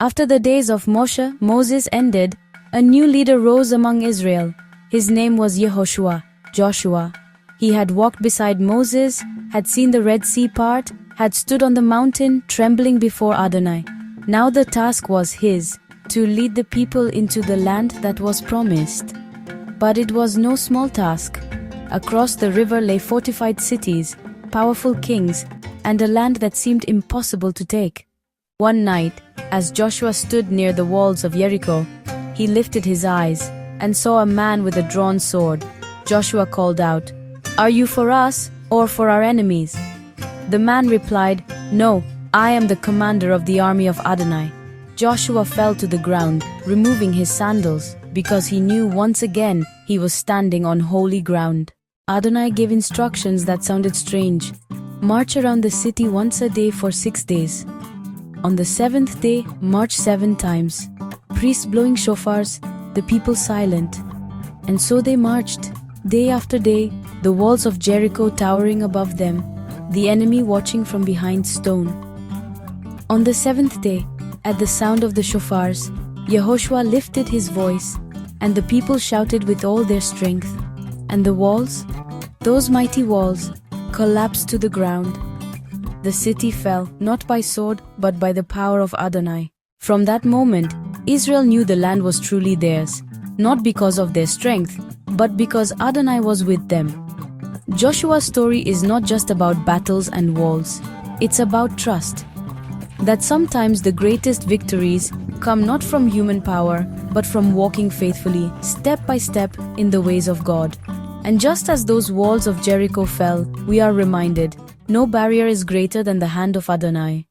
After the days of Moses ended, a new leader rose among Israel. His name was Yehoshua, Joshua. He had walked beside Moses, had seen the Red Sea part, had stood on the mountain trembling before Adonai. Now the task was his, to lead the people into the land that was promised. But it was no small task. Across the river lay fortified cities, powerful kings, and a land that seemed impossible to take. One night, as Joshua stood near the walls of Jericho, he lifted his eyes and saw a man with a drawn sword. Joshua called out, "Are you for us or for our enemies?" The man replied, "No, I am the commander of the army of Adonai." Joshua fell to the ground, removing his sandals, because he knew once again he was standing on holy ground. Adonai gave instructions that sounded strange. March around the city once a day for 6 days. On the 7th day, march 7 times. Priests blowing shofars, the people silent. And so they marched, day after day, the walls of Jericho towering above them, the enemy watching from behind stone. On the 7th day, at the sound of the shofars, Yehoshua lifted his voice, and the people shouted with all their strength. And the walls, those mighty walls, collapsed to the ground. The city fell, not by sword, but by the power of Adonai. From that moment, Israel knew the land was truly theirs, not because of their strength, but because Adonai was with them. Joshua's story is not just about battles and walls. It's about trust. That sometimes the greatest victories come not from human power, but from walking faithfully, step by step, in the ways of God. And just as those walls of Jericho fell, we are reminded, no barrier is greater than the hand of Adonai.